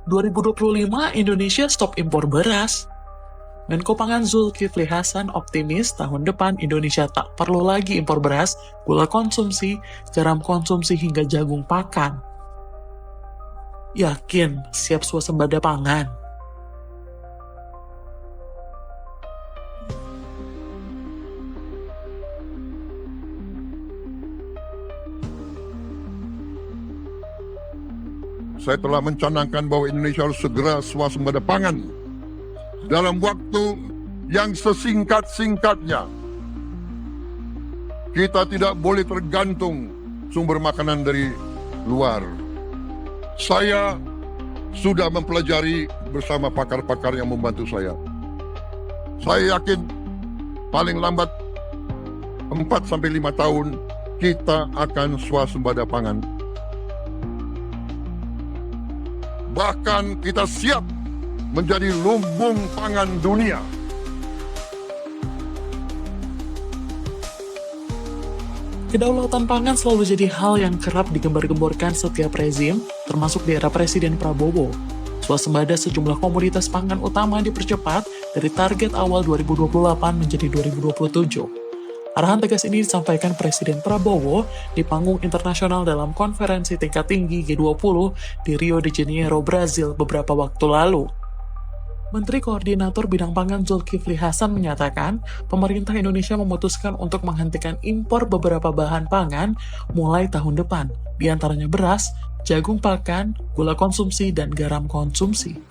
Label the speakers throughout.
Speaker 1: 2025 Indonesia stop impor beras. Menko Pangan Zulkifli Hasan optimis tahun depan Indonesia tak perlu lagi impor beras, gula konsumsi, garam konsumsi hingga jagung pakan. Yakin siap swasembada pangan?
Speaker 2: Saya telah mencanangkan bahwa Indonesia harus segera swasembada pangan dalam waktu yang sesingkat-singkatnya. Kita tidak boleh tergantung sumber makanan dari luar. Saya sudah mempelajari bersama pakar-pakar yang membantu saya. Saya yakin paling lambat 4-5 tahun kita akan swasembada pangan. Bahkan kita siap menjadi lumbung pangan dunia.
Speaker 1: Kedaulatan pangan selalu jadi hal yang kerap digembar-gemborkan setiap rezim, termasuk di era Presiden Prabowo. Swasembada sejumlah komoditas pangan utama dipercepat dari target awal 2028 menjadi 2027. Arahan tegas ini disampaikan Presiden Prabowo di panggung internasional dalam konferensi tingkat tinggi G20 di Rio de Janeiro, Brazil beberapa waktu lalu. Menteri Koordinator Bidang Pangan Zulkifli Hasan menyatakan, pemerintah Indonesia memutuskan untuk menghentikan impor beberapa bahan pangan mulai tahun depan, diantaranya beras, jagung pakan, gula konsumsi, dan garam konsumsi.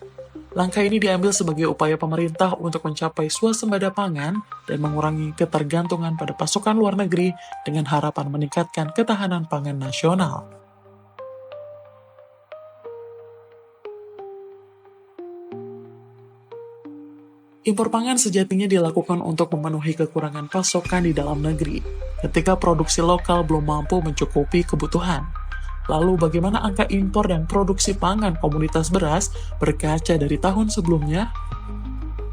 Speaker 1: Langkah ini diambil sebagai upaya pemerintah untuk mencapai swasembada pangan dan mengurangi ketergantungan pada pasokan luar negeri dengan harapan meningkatkan ketahanan pangan nasional. Impor pangan sejatinya dilakukan untuk memenuhi kekurangan pasokan di dalam negeri, ketika produksi lokal belum mampu mencukupi kebutuhan. Lalu bagaimana angka impor dan produksi pangan komunitas beras berkaca dari tahun sebelumnya?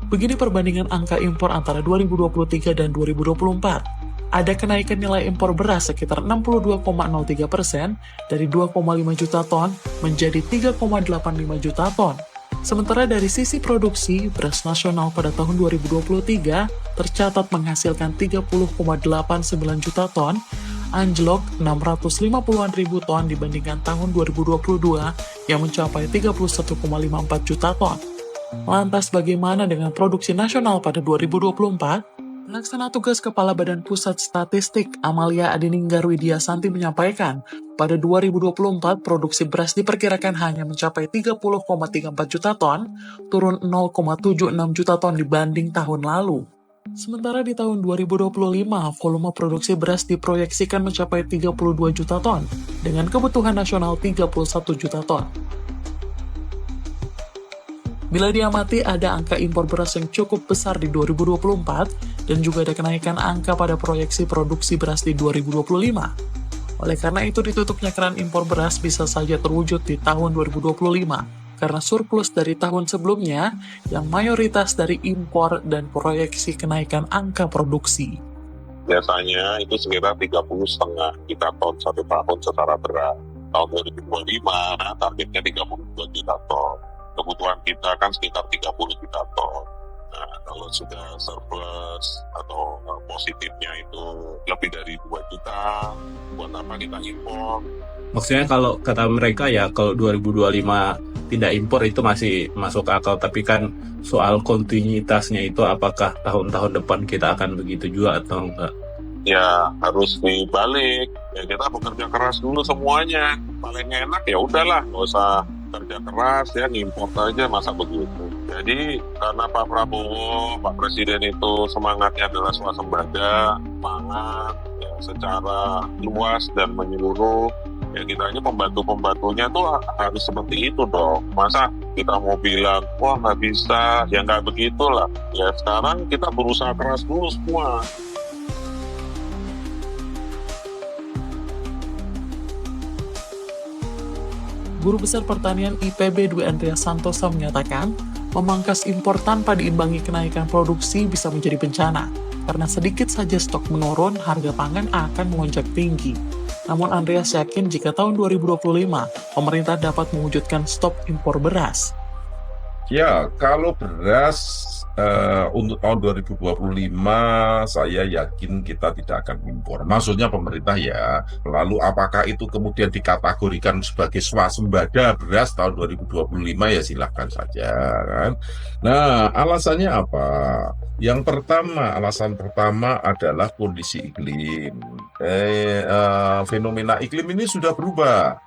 Speaker 1: Begini perbandingan angka impor antara 2023 dan 2024. Ada kenaikan nilai impor beras sekitar 62,03% dari 2,5 juta ton menjadi 3,85 juta ton. Sementara dari sisi produksi, beras nasional pada tahun 2023 tercatat menghasilkan 30,89 juta ton, anjlok 650-an ribu ton dibandingkan tahun 2022 yang mencapai 31,54 juta ton. Lantas bagaimana dengan produksi nasional pada 2024? Pelaksana tugas Kepala Badan Pusat Statistik Amalia Adininggar Widiasanti menyampaikan, pada 2024 produksi beras diperkirakan hanya mencapai 30,34 juta ton, turun 0,76 juta ton dibanding tahun lalu. Sementara di tahun 2025, volume produksi beras diproyeksikan mencapai 32 juta ton, dengan kebutuhan nasional 31 juta ton. Bila diamati, ada angka impor beras yang cukup besar di 2024, dan juga ada kenaikan angka pada proyeksi produksi beras di 2025. Oleh karena itu, ditutupnya keran impor beras bisa saja terwujud di tahun 2025, karena surplus dari tahun sebelumnya yang mayoritas dari impor dan proyeksi kenaikan angka produksi.
Speaker 3: Biasanya itu sekitar 30,5 juta ton satu tahun secara beras. Tahun 2025 targetnya 32 juta ton. Kebutuhan kita kan sekitar 30 juta ton. Nah, kalau sudah surplus atau positifnya itu lebih dari 2 juta, buat apa kita impor?
Speaker 4: Maksudnya kalau kata mereka ya, kalau 2025 tidak impor itu masih masuk akal, tapi kan soal kontinuitasnya itu apakah tahun-tahun depan kita akan begitu juga atau enggak?
Speaker 3: Ya harus dibalik, ya kita bekerja keras dulu semuanya. Paling enak ya udahlah, nggak usah kerja keras ya, ngimpor aja, masa begitu. Jadi karena Pak Prabowo, Pak Presiden itu semangatnya adalah swasembada pangan ya, secara luas dan menyeluruh. Ya kita aja pembantu-pembantunya tuh harus seperti itu dong. Masa kita mau bilang, wah nggak bisa, ya nggak begitulah. Ya sekarang kita berusaha keras dulu semua.
Speaker 1: Guru Besar Pertanian IPB Dwi Andreas Santosa menyatakan, memangkas impor tanpa diimbangi kenaikan produksi bisa menjadi bencana, karena sedikit saja stok menurun, harga pangan akan melonjak tinggi. Namun Andreas yakin jika tahun 2025, pemerintah dapat mewujudkan stop impor beras.
Speaker 5: Ya, kalau beras untuk tahun 2025 saya yakin kita tidak akan impor. Maksudnya pemerintah ya. Lalu apakah itu kemudian dikategorikan sebagai swasembada beras tahun 2025 ya silahkan saja kan. Nah, alasannya apa? Alasan pertama adalah kondisi iklim. Fenomena iklim ini sudah berubah.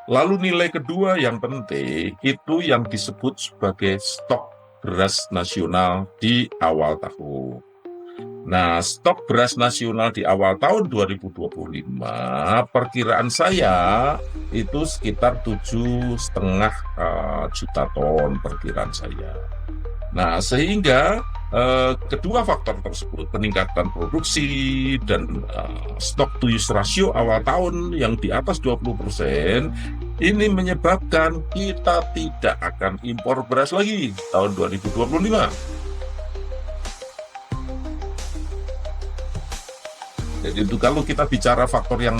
Speaker 5: Lalu nilai kedua yang penting itu yang disebut sebagai stok beras nasional di awal tahun. Nah, stok beras nasional di awal tahun 2025 perkiraan saya itu sekitar 7,5 juta ton perkiraan saya. Nah, sehingga kedua faktor tersebut, peningkatan produksi dan stok to use ratio awal tahun yang di atas 20%, ini menyebabkan kita tidak akan impor beras lagi tahun 2025. Jadi itu kalau kita bicara faktor yang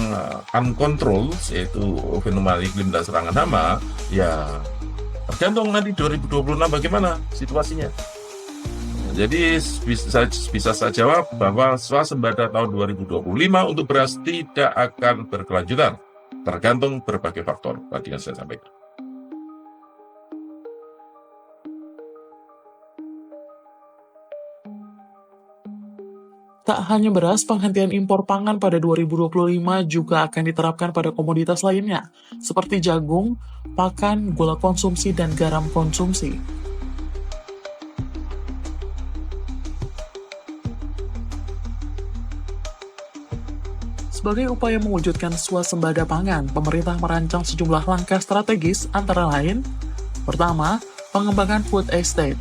Speaker 5: uncontrolled, yaitu fenomena iklim dan serangan hama, ya tergantung nanti 2026 bagaimana situasinya. Jadi bisa saya jawab bahwa swasembada tahun 2025 untuk beras tidak akan berkelanjutan, tergantung berbagai faktor tadi yang saya sampaikan.
Speaker 1: Tak hanya beras, penghentian impor pangan pada 2025 juga akan diterapkan pada komoditas lainnya, seperti jagung, pakan, gula konsumsi, dan garam konsumsi. Sebagai upaya mewujudkan swasembada pangan, pemerintah merancang sejumlah langkah strategis antara lain, pertama, pengembangan food estate.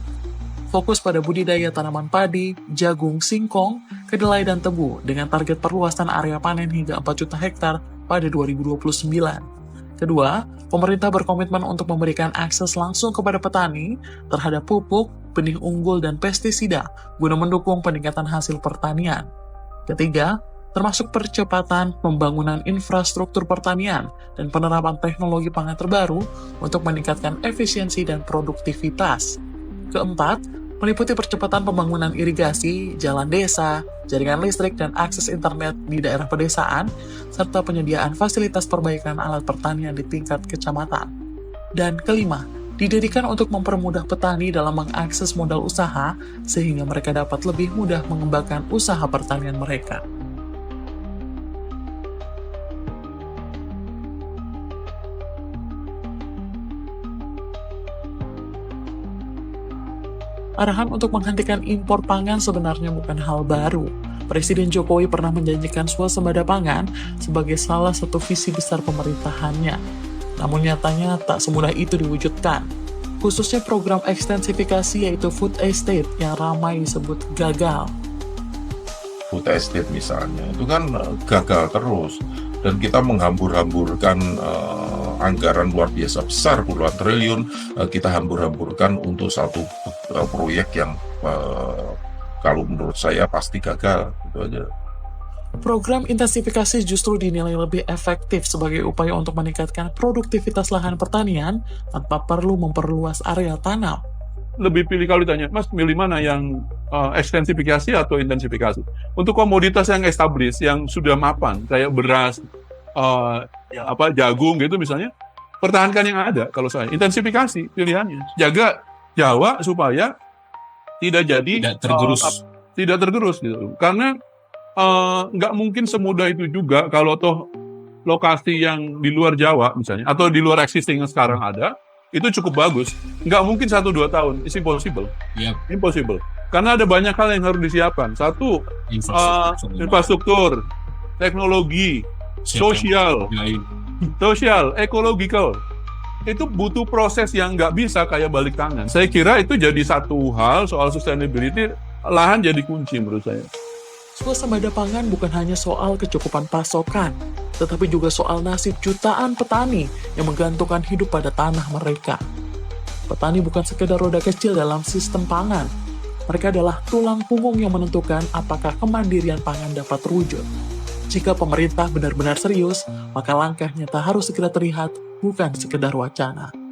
Speaker 1: Fokus pada budidaya tanaman padi, jagung, singkong, kedelai, dan tebu dengan target perluasan area panen hingga 4 juta hektar pada 2029. Kedua, pemerintah berkomitmen untuk memberikan akses langsung kepada petani terhadap pupuk, benih unggul, dan pestisida guna mendukung peningkatan hasil pertanian. Ketiga, termasuk percepatan pembangunan infrastruktur pertanian dan penerapan teknologi pangan terbaru untuk meningkatkan efisiensi dan produktivitas. Keempat, meliputi percepatan pembangunan irigasi, jalan desa, jaringan listrik, dan akses internet di daerah pedesaan, serta penyediaan fasilitas perbaikan alat pertanian di tingkat kecamatan. Dan kelima, didedikan untuk mempermudah petani dalam mengakses modal usaha sehingga mereka dapat lebih mudah mengembangkan usaha pertanian mereka. Arahan untuk menghentikan impor pangan sebenarnya bukan hal baru. Presiden Jokowi pernah menjanjikan swasembada pangan sebagai salah satu visi besar pemerintahannya. Namun nyatanya tak semudah itu diwujudkan. Khususnya program ekstensifikasi yaitu food estate yang ramai disebut gagal.
Speaker 5: Food estate misalnya, itu kan gagal terus. Dan kita menghambur-hamburkan anggaran luar biasa besar, puluhan triliun, kita hambur-hamburkan untuk satu proyek yang kalau menurut saya pasti gagal. Itu aja.
Speaker 1: Program intensifikasi justru dinilai lebih efektif sebagai upaya untuk meningkatkan produktivitas lahan pertanian tanpa perlu memperluas area tanam.
Speaker 6: Lebih pilih kalau ditanya, Mas, milih mana yang ekstensifikasi atau intensifikasi? Untuk komoditas yang established, yang sudah mapan, kayak beras, jagung gitu misalnya, pertahankan yang ada kalau saya. Intensifikasi pilihannya. Jaga Jawa supaya tidak jadi tidak tergerus gitu. Karena nggak mungkin semudah itu juga kalau toh lokasi yang di luar Jawa misalnya, atau di luar existing yang sekarang ada, itu cukup bagus. Nggak mungkin 1-2 tahun. It's impossible. Yep. Impossible. Karena ada banyak hal yang harus disiapkan. Satu, infrastruktur, teknologi, sosial, ecological. Itu butuh proses yang nggak bisa kayak balik tangan. Saya kira itu jadi satu hal soal sustainability, lahan jadi kunci menurut saya.
Speaker 1: Swasembada pangan bukan hanya soal kecukupan pasokan, tetapi juga soal nasib jutaan petani yang menggantungkan hidup pada tanah mereka. Petani bukan sekedar roda kecil dalam sistem pangan. Mereka adalah tulang punggung yang menentukan apakah kemandirian pangan dapat terwujud. Jika pemerintah benar-benar serius, maka langkah nyata harus segera terlihat, bukan sekedar wacana.